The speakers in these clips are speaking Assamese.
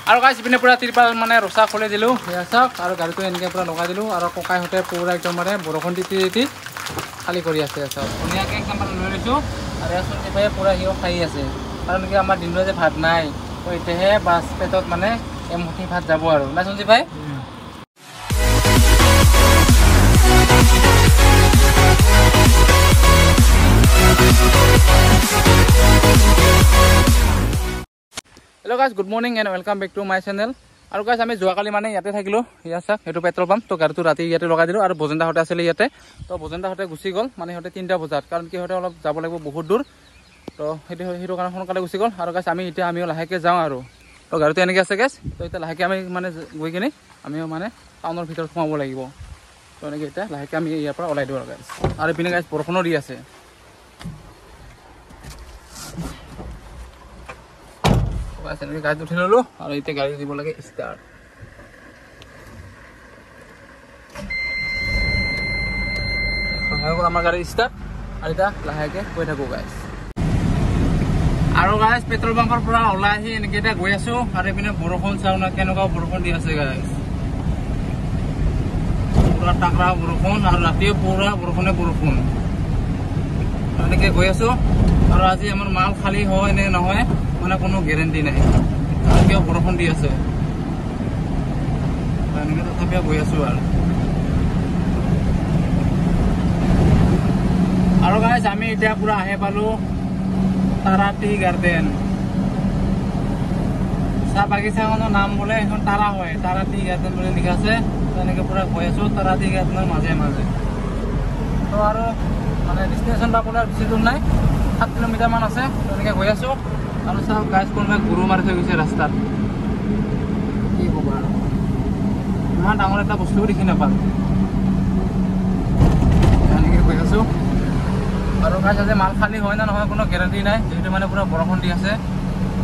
আৰু গাইছ ইপিনে পুৰা তিৰপাল মানে ৰচা খুলি দিলোঁ সেয়া চাওক আৰু গাড়ীটো এনেকৈ পুৰা লগাই দিলোঁ আৰু ককাইহঁতে পুৰা একদম মানে বৰষুণ তিতি খালী কৰি আছে চাওক ধুনীয়াকৈ একদম মানে লৈ লৈছোঁ আৰু ইয়াত চুঞ্চিফাই পুৰা সিও খাই আছে কাৰণ কি আমাৰ দিনটো যে ভাত নাই তো এতিয়াহে বাছ পেটত মানে এমুঠি ভাত যাব আৰু না চুঞ্চিফাই hello' guys good morning and welcome back to my channel আৰু গাইজ আমি যোৱাকালি মানে ইয়াতে থাকিলোঁ ইয়াত চাওক সেইটো পেট্ৰল পাম্প তো গাড়ীটো ৰাতি ইয়াতে লগাই দিলোঁ আৰু বজেন্দাহঁতে আছিলে ইয়াতে তো বজেন্দাহঁতে গুচি গ'ল মানে সিহঁতে 3টা বজাত কাৰণ কি সিহঁতে অলপ যাব লাগিব বহুত দূৰ তো সেইটো কাৰণে সোনকালে গুচি গ'ল আৰু গাইজ আমিও লাহেকৈ যাওঁ আৰু তো গাড়ীটো এনেকৈ আছে গাইজ তো এতিয়া লাহেকৈ আমি মানে গৈ কিনে আমিও মানে টাউনৰ ভিতৰত সোমাব লাগিব তো এনেকৈ এতিয়া লাহেকৈ আমি ইয়াৰ পৰা ওলাই দিওঁ আৰু গাইজ আৰু ইপিনে গাইজ বৰষুণো দি আছে এনেকৈ গাড়ীত উঠি ল'লোঁ আৰু এতিয়া গাড়ী দিব লাগে ষ্টাৰ্ট আমাৰ গাড়ী ষ্টাৰ্ট আৰু এতিয়া লাহেকৈ গৈ থাকোঁ গাইজ আৰু গাইজ পেট্ৰল পাম্পৰ পৰা ওলাই আহি এনেকৈ এতিয়া গৈ আছোঁ আৰু এইপিনে বৰষুণ চাওঁ না কেনেকুৱা বৰষুণ দি আছে গাইজ পুৰা টাকৰা বৰষুণ আৰু ৰাতিও পুৰা বৰষুণ এনেকৈ গৈ আছোঁ আৰু আজি আমাৰ মাল খালী হয় নে নহয় মানে কোনো গেৰেণ্টি নাই আৰু কিয় বৰষুণ দি আছে এনেকৈ তথাপিও গৈ আছোঁ আৰু গাইজ আমি এতিয়া পুৰা আহি পালোঁ তাৰা টি গাৰ্ডেন চাহ বাগিচাখনৰ নাম বোলে এখন তাৰা হয় তাৰা টি গাৰ্ডেন বুলি লিখা আছে তেনেকৈ পুৰা গৈ আছোঁ তাৰা টি গাৰ্ডেনৰ মাজে মাজে তো আৰু মানে ডিষ্টেঞ্চন বা আপোনাৰ বেছি দূৰ নাই 7 কিলোমিটাৰমান আছে তেনেকৈ গৈ আছোঁ আৰু চাওক গাইজ কোনোবাই গৰু মাৰি থৈ গৈছে ৰাস্তাত কি ক'ব আৰু ইমান ডাঙৰ এটা বস্তুও দেখি নাপালোঁ এনেকৈ গৈ আছোঁ আৰু গাইজ আজি মাল খালী হয় না নহয় কোনো গেৰেণ্টি নাই যিহেতু মানে পুৰা বৰষুণ দি আছে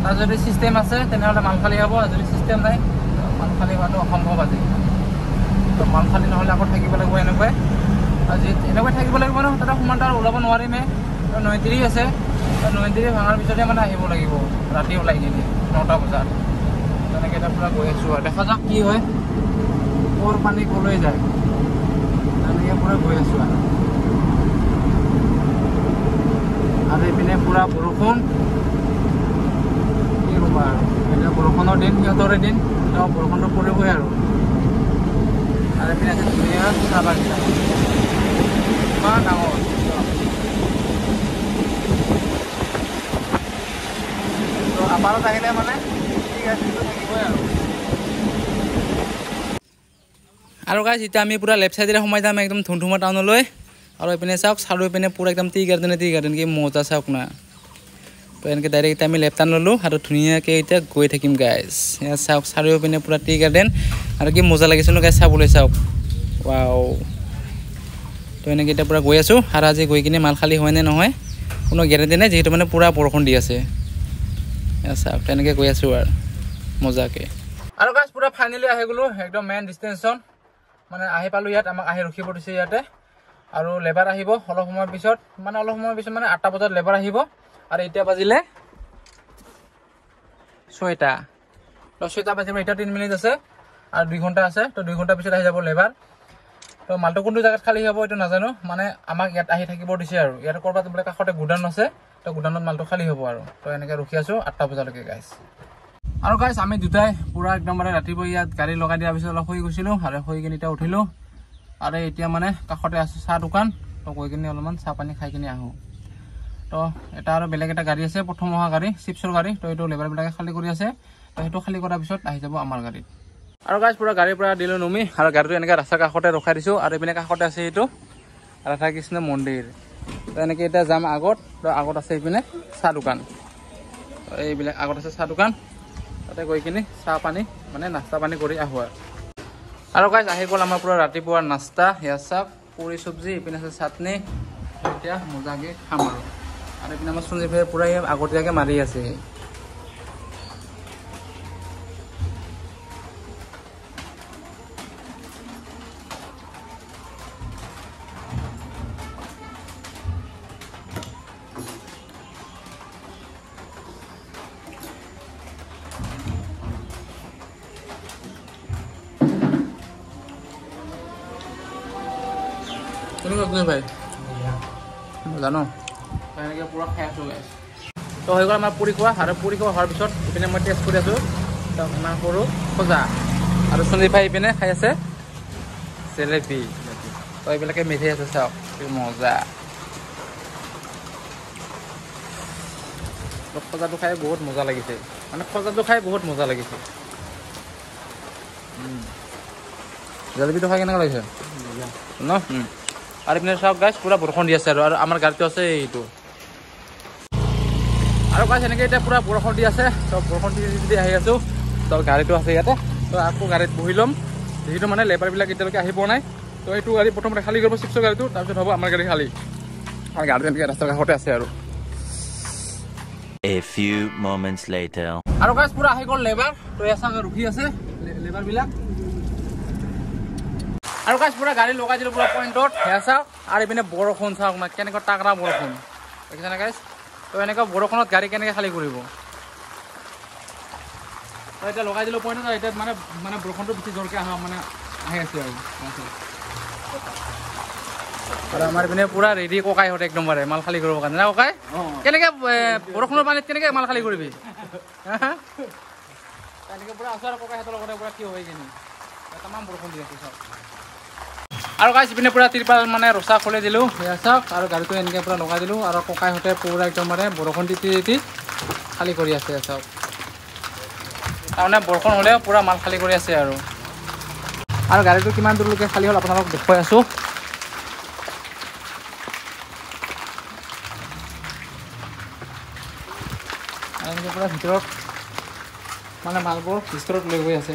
তাৰ যদি ছিষ্টেম আছে তেনেহ'লে মাল খালী হ'ব যদি ছিষ্টেম নাই মাল খালী হোৱাটো অসম্ভৱ আজি তো মাল খালী নহ'লে আকৌ থাকিব লাগিব এনেকুৱাই আজি এনেকুৱাই থাকিব লাগিব ন তাতে সমান আৰু ওলাব নোৱাৰিমে 39 আছে 39 ভাঙাৰ পিছতে মানে আহিব লাগিব ৰাতি ওলাই কিনে 9টা বজাত তেনেকৈ এতিয়া পুৰা গৈ আছোঁ আৰু দেখা যাওক কি হয় ক'ৰ পানী ক'লৈ যায় তেনেকৈ পুৰা গৈ আছোঁ আৰু এইপিনে পুৰা বৰষুণ কি ক'বা আৰু এতিয়া বৰষুণৰ দিন সিহঁতৰে দিন তেওঁ বৰষুণটো পৰিবই আৰু এইপিনে আছে ধুনীয়া চাহ বাগিচা ইমান ডাঙৰ আপাৰত আহিলে মানে থাকিবই আৰু গাইজ এতিয়া আমি পুৰা লেফ্ট চাইডেৰে সোমাই যাম একদম ধুমধুমা টাউনলৈ আৰু এইপিনে চাওক চাৰিও পিনে পুৰা একদম টি গাৰ্ডেন কি মজা চাওক না তো এনেকৈ ডাইৰেক্ট এতিয়া আমি লেফ্ট টাৰ্ণ ল'লোঁ আৰু ধুনীয়াকৈ এতিয়া গৈ থাকিম গাইজ ইয়াত চাওক চাৰিও পিনে পুৰা টি গাৰ্ডেন আৰু কি মজা লাগিছে ন গাইজ চাবলৈ চাওক ৱাও তো এনেকৈ এতিয়া পুৰা গৈ আছোঁ আৰু আজি গৈ কিনে মাল খালী হয় নে নহয় কোনো গেৰেণ্টি নাই যিহেতু মানে পুৰা বৰষুণ দি আছে চাওক তেনেকৈ গৈ আছোঁ আৰু মজাকৈ আৰু গাইজ পুৰা ফাইনেলি আহি গ'লোঁ একদম মেইন ডিষ্টেঞ্চন মানে আহি পালোঁ ইয়াত আমাক আহি ৰখিব দিছে ইয়াতে আৰু লেবাৰ আহিব অলপ সময়ৰ পিছত মানে 8টা বজাত লেবাৰ আহিব আৰু এতিয়া বাজিলে 6টা তো 6টা বাজিব এতিয়া 3 মিনিট আছে আৰু 2 ঘণ্টা আছে তো 2 ঘণ্টাৰ পিছত আহি যাব লেবাৰ তো মালটো কোনটো জেগাত খালী হ'ব এইটো নাজানো মানে আমাক ইয়াত আহি থাকিব দিছে আৰু ইয়াত ক'ৰবাত বোলে কাষতে গুদান আছে তো গুদানত মালটো খালী হ'ব আৰু তো এনেকৈ ৰখি আছোঁ 8টা বজালৈকে গাইজ আৰু গাইজ আমি দুটাই পুৰা একদম মানে ৰাতিপুৱা ইয়াত গাড়ী লগাই দিয়াৰ পিছত অলপ শুই গৈছিলোঁ আৰু শুই কিনে এতিয়া উঠিলোঁ আৰু এতিয়া মানে কাষতে আছে চাহ দোকান তো গৈ কিনে অলপমান চাহ পানী খাই কিনে আহোঁ তো এটা আৰু বেলেগ এটা গাড়ী আছে প্ৰথম অহা গাড়ী চিপছৰ গাড়ী তো এইটো লেবাৰবিলাকে খালী কৰি আছে তো সেইটো খালী কৰাৰ পিছত আহি যাব আমাৰ গাড়ীত আৰু গাইজ পুৰা গাড়ীৰ পৰা দিলোঁ নমি আৰু গাড়ীটো এনেকৈ ৰাস্তাৰ কাষতে ৰখাই দিছোঁ আৰু এইপিনে কাষতে আছে এইটো ৰাধাকৃষ্ণ মন্দিৰ তো এনেকৈ এতিয়া যাম আগত তো আগত আছে এইপিনে চাহ দোকান এইবিলাক আগত আছে চাহ দোকান তাতে গৈ কিনে চাহ পানী মানে নাস্তা পানী কৰি আহোঁ আৰু গাইজ আহি গ'ল আমাৰ পুৰা ৰাতিপুৱাৰ নাস্তা ইয়াত চাওক পুৰি চব্জি এইপিনে আছে চাটনি এতিয়া মজাকৈ খাম আৰু এইপিনে আমাৰ চুঞ্চিফাই পুৰা আগতীয়াকৈ মাৰি আছে কেনেকুৱা ভাই জানো এনেকৈ পূৰা খাই আছোঁ গাইছ তো হৈ গ'ল আমাৰ পুৰি খোৱা আৰু পুৰি খোৱা হোৱাৰ পিছত ইপিনে মই টেষ্ট কৰি আছোঁ তো ইমান সৰু খজা আৰু সঞ্জীৱ ভাই ইপিনে খাই আছে জেলেপি তো এইবিলাকে মিঠি আছে চাওক মজা খজাটো খাই বহুত মজা লাগিছে মানে খজাটো খাই বহুত মজা লাগিছে জেলেপিটো খাই কেনেকুৱা লাগিছে ন আৰু ইপিনে চাওক গাইছ পুৰা বৰষুণ দি আছে আৰু আমাৰ গাড়ীটো আছে এইটো আৰু গাইছ এনেকৈ এতিয়া পুৰা বৰষুণ দি আছে তো বৰষুণ দি আহি আছোঁ তো গাড়ীটো আছে ইয়াতে তো আকৌ গাড়ীত বহি ল'ম যিহেতু মানে লেবাৰবিলাক এতিয়ালৈকে আহি পোৱা নাই তো এইটো গাড়ী প্ৰথমতে খালী কৰিব চিপছৰ গাড়ীটো তাৰপিছত হ'ব আমাৰ গাড়ী খালী আমাৰ গাড়ীটো এনেকৈ ৰাস্তাৰ কাষতে আছে আৰু A few moments later. আৰু গাইছ পুৰা আহি গ'ল লেবাৰ তো এচাক ৰখি আছে লেবাৰবিলাক আৰু গাইছ পুৰা গাড়ী লগাই দিলোঁ পুৰা পইণ্টত সেয়া চাওক আৰু ইপিনে বৰষুণ চাওক মানে কেনেকুৱা টাকৰা বৰষুণ দেখিছেনে গাইছ তো এনেকুৱা বৰষুণত গাড়ী কেনেকৈ খালী কৰিব তো এতিয়া লগাই দিলোঁ পইণ্টত এতিয়া মানে বৰষুণটো বেছি জোৰকৈ আহি আছে আৰু আমাৰ ইপিনে পুৰা ৰেডি ককাইহঁতে একদমবাৰে মাল খালী কৰিবৰ কাৰণে না ককাই কেনেকৈ বৰষুণৰ পানীত কেনেকৈ মাল খালী কৰিবি এনেকৈ পুৰা আছোঁ আৰু ককাইহঁতৰ লগতে পুৰা কি হয় কিনি তামাম বৰষুণ দি আছোঁ চাওক আৰু গাইছ ইপিনে পুৰা তিৰপাল মানে ৰচা খুলি দিলোঁ সেয়া চাওক আৰু গাড়ীটো এনেকৈ পুৰা লগাই দিলোঁ আৰু ককাইহঁতে পুৰা একদমবাৰে বৰষুণ দি খালী কৰি আছে চাওক তাৰমানে বৰষুণ হ'লেও পুৰা মাল খালী কৰি আছে আৰু গাড়ীটো কিমান দূৰলৈকে খালী হ'ল আপোনালোকক দেখুৱাই আছোঁ এনেকৈ পুৰা ভিতৰত মানে মালবোৰ ভিতৰত লৈ গৈ আছে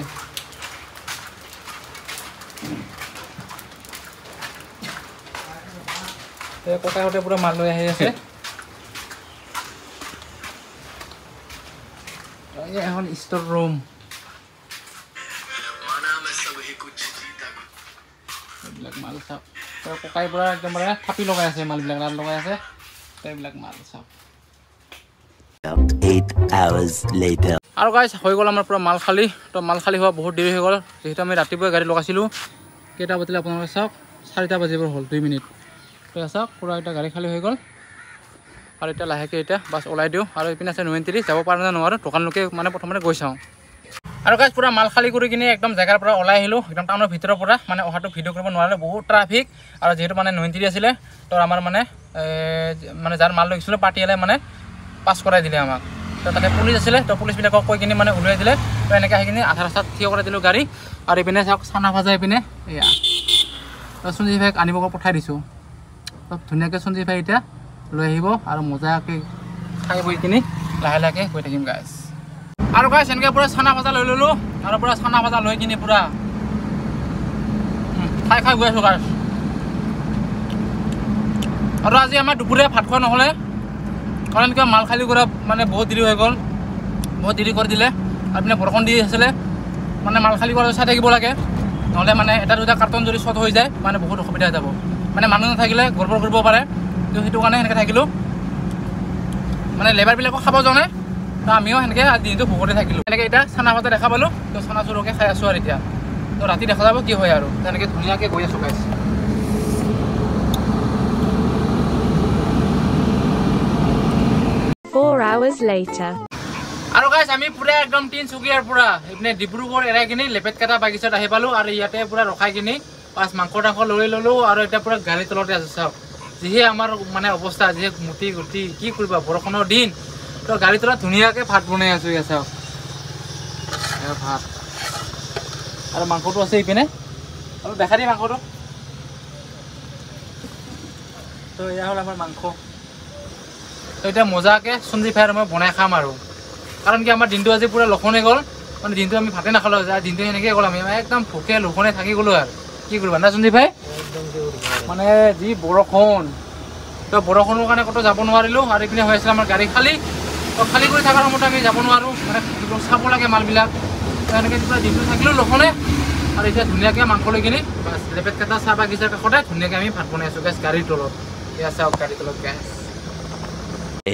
ককাইহঁতে পুৰা মাল লৈ আহি আছে এখন ষ্ট'ৰ ৰুম এইবিলাক মাল চাওক ককাই পুৰা একদমবাৰে থাপি লগাই আছে মালবিলাক ৰাল লগাই আছে এইবিলাক মাল চাওক 8 hours later. আৰু গাইছ হৈ গ'ল আমাৰ পুৰা মাল খালী তো মাল খালী হোৱা বহুত দেৰি হৈ গ'ল যিহেতু আমি ৰাতিপুৱাই গাড়ী লগাইছিলোঁ কেইটা বাজিলে আপোনালোকে চাওক 4টা বাজিবৰ হ'ল 2 মিনিট তো চাওক পুৰা এতিয়া গাড়ী খালী হৈ গ'ল আৰু এতিয়া লাহেকৈ এতিয়া বাছ ওলাই দিওঁ আৰু এইপিনে আছে 29 যাব পৰা নোৱাৰোঁ দোকানলৈকে মানে প্ৰথমতে গৈ চাওঁ আৰু গাইছ পুৰা মাল খালী কৰি কিনে একদম জেগাৰ পৰা ওলাই আহিলোঁ একদম টাউনৰ ভিতৰৰ পৰা মানে অহাটো ভিডিঅ' কৰিব নোৱাৰিলোঁ বহুত ট্ৰাফিক আৰু যিহেতু মানে 29 আছিলে তো আমাৰ মানে যাৰ মাল লৈছিলোঁ পাৰ্টিয়ালে মানে পাছ কৰাই দিলে আমাক তো তাতে পুলিচ আছিলে তো পুলিচবিলাকক কৈ কিনে মানে ওলাই দিলে তো এনেকৈ আহি কিনে আধা ৰাস্তাত থিয় কৰাই দিলোঁ গাড়ী আৰু ইপিনে চাওক চানা ভাজা ইপিনে এয়া তো সঞ্জীৱ ভাইক আনিব পঠাই দিছোঁ তো ধুনীয়াকৈ সঞ্জীৱ ভাই এতিয়া লৈ আহিব আৰু মজাকৈ খাই বৈ কিনি লাহে লাহে গৈ থাকিম গাইছ আৰু গাইছ এনেকৈ পুৰা চানা ভাজা লৈ ল'লোঁ আৰু পুৰা চানা ভাজা লৈ কিনি পুৰা খাই গৈ আছোঁ গাইছ আৰু আজি আমাৰ দুপৰীয়া ভাত খোৱা নহ'লে কাৰণ কিবা মাল খালী কৰা মানে বহুত দেৰি হৈ গ'ল বহুত দেৰি কৰি দিলে আৰু পিনে বৰষুণ দি আছিলে মানে মাল খালী কৰা চাই থাকিব লাগে নহ'লে মানে এটা দুটা কাৰ্টন যদি শ্বৰ্ট হৈ যায় মানে বহুত অসুবিধা হৈ যাব মানে মানুহ নাথাকিলে গড়বড় কৰিব পাৰে তো সেইটো কাৰণে সেনেকৈ থাকিলোঁ মানে লেবাৰবিলাকক খাব যোৱা নাই তো আমিও সেনেকৈ আজি দিনটো ভোকতে থাকিলোঁ এনেকৈ এতিয়া চানা ভাজা দেখা পালোঁ তো চানা চুৰকৈ খাই আছোঁ আৰু এতিয়া তো ৰাতি দেখা যাব কি হয় আৰু তেনেকৈ ধুনীয়াকৈ গৈ আছোঁ গাইছ 4 hours later. আৰু গাইছ আমি পুৰা একদম তিনচুকীয়াৰ পৰা ইপিনে ডিব্ৰুগড় এৰাই কিনি লেপেটকাটা বাগিচাত আহি পালোঁ আৰু ইয়াতে পুৰা ৰখাই কিনি পাঁচ মাংস লৈ ল'লোঁ আৰু এতিয়া পুৰা গাড়ী তলতে আছোঁ চাওক যিহে আমাৰ মানে অৱস্থা যিহে মুটি গুটি কি কৰিবা বৰষুণৰ দিন তো গাড়ী তলত ধুনীয়াকৈ ভাত বনাই আছোঁ ইয়াত চাওক ভাত আৰু মাংসটো আছে ইপিনে আৰু দেখা দি মাংসটো তো এয়া হ'ল আমাৰ মাংস তো এতিয়া মজাকৈ সঞ্জীৱ ভাই আৰু মই বনাই খাম আৰু কাৰণ কি আমাৰ দিনটো আজি পুৰা লখনে গ'ল মানে দিনটো আমি ভাতে নাখালোঁ দিনটো সেনেকৈ গ'ল আমি একদম ভোকে লখনে থাকি গ'লোঁ আৰু কি কৰিবা না সঞ্জীৱ ভাই মানে যি বৰষুণ তো বৰষুণৰ কাৰণে ক'তো যাব নোৱাৰিলোঁ আৰু এইপিনে হৈ আছিলে আমাৰ গাড়ী খালী তো খালী কৰি থকাৰ সময়ত আমি যাব নোৱাৰোঁ মানে চাব লাগে মালবিলাক তো এনেকৈ পুৰা দিনটো থাকিলোঁ লখনে আৰু এতিয়া ধুনীয়াকৈ মাংস লৈ কিনি বাছ লেপেটকাটা চাহ বাগিচাৰ কাষতে ধুনীয়াকৈ আমি ভাত বনাই আছোঁ গেছ গাড়ীৰ তলত এয়া চাওক গাড়ীৰ তলত gas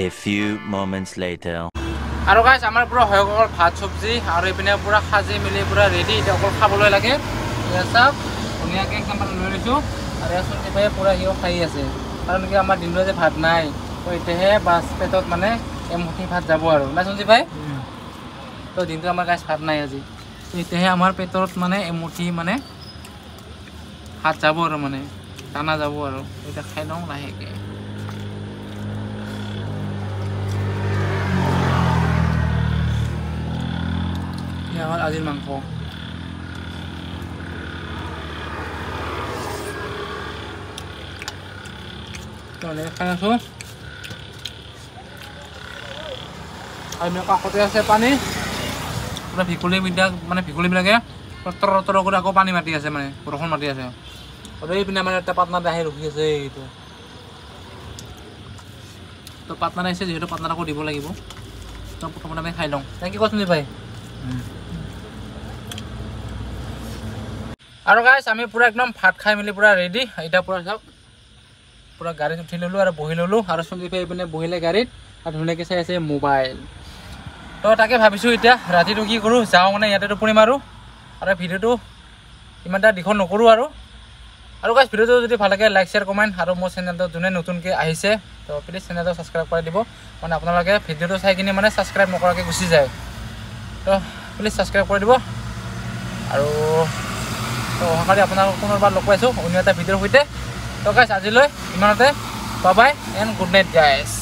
A few moments later. আৰু গাইছ আমাৰ পুৰা হৈ গ'ল ভাত চব্জি আৰু এইপিনে পুৰা সাজি মেলি পুৰা ৰেডি এতিয়া অকল খাবলৈ লাগে এয়া চাওক ধুনীয়াকৈ একদম লৈ লৈছোঁ আৰু সঞ্জীৱ ভাই পুৰা সিও খাই আছে কাৰণ কি আমাৰ দিনটো যে ভাত নাই তো এতিয়াহে বাছ পেটত মানে এমুঠি ভাত যাব আৰু না সঞ্জীৱ ভাই তো দিনটো আমাৰ গাছ ভাত নাই আজি তো এতিয়াহে আমাৰ পেটত মানে এমুঠি মানে ভাত যাব আৰু মানে টানা যাব আৰু এতিয়া খাই লওঁ লাহেকৈ আমাৰ আজিৰ মাংস খাই আছোঁ আৰু কাষতে আছে পানী পুৰা ভেকুলীবিলাকে তৰ তৰ কৰি আকৌ পানী মাতি আছে মানে বৰষুণ মাতি আছে আৰু এইপিনে মানে এটা পাটনাৰ আহি ৰখি আছে এইটো তো পাটনাৰ আহিছে যিহেতু পাটনাৰ আকৌ দিব লাগিব তো প্ৰথমতে আমি খাই লওঁ কি কৈছোঁ ভাই আৰু গাইছ আমি পুৰা একদম ভাত খাই মেলি পুৰা ৰেডি এতিয়া পুৰা চাওক পুৰা গাড়ীত উঠি ল'লোঁ আৰু বহি ল'লোঁ আৰু সঞ্জীৱ ভাই এইপিনে বহিলে গাড়ীত আৰু ধুনীয়াকৈ চাই আছে মোবাইল তো তাকে ভাবিছোঁ এতিয়া ৰাতিটো কি কৰোঁ যাওঁ মানে ইয়াতে টোপনি মাৰোঁ আৰু ভিডিঅ'টো ইমান এটা দীঘল নকৰোঁ আৰু গাইছ ভিডিঅ'টো যদি ভাল লাগে লাইক শ্বেয়াৰ কমেণ্ট আৰু মোৰ চেনেলটো যোনে নতুনকৈ আহিছে তো প্লিজ চেনেলটো ছাবস্ক্ৰাইব কৰি দিব মানে আপোনালোকে ভিডিঅ'টো চাই কিনে মানে ছাবস্ক্ৰাইব নকৰাকৈ গুচি যায় তো প্লিজ ছাবস্ক্ৰাইব কৰি দিব আৰু তো অহাকালি আপোনালোকক পুনৰবাৰ লগ পাইছোঁ অন্য এটা ভিডিঅ'ৰ সৈতে তো গাইছ আজিলৈ ইমানতে bye bye and good night গাইছ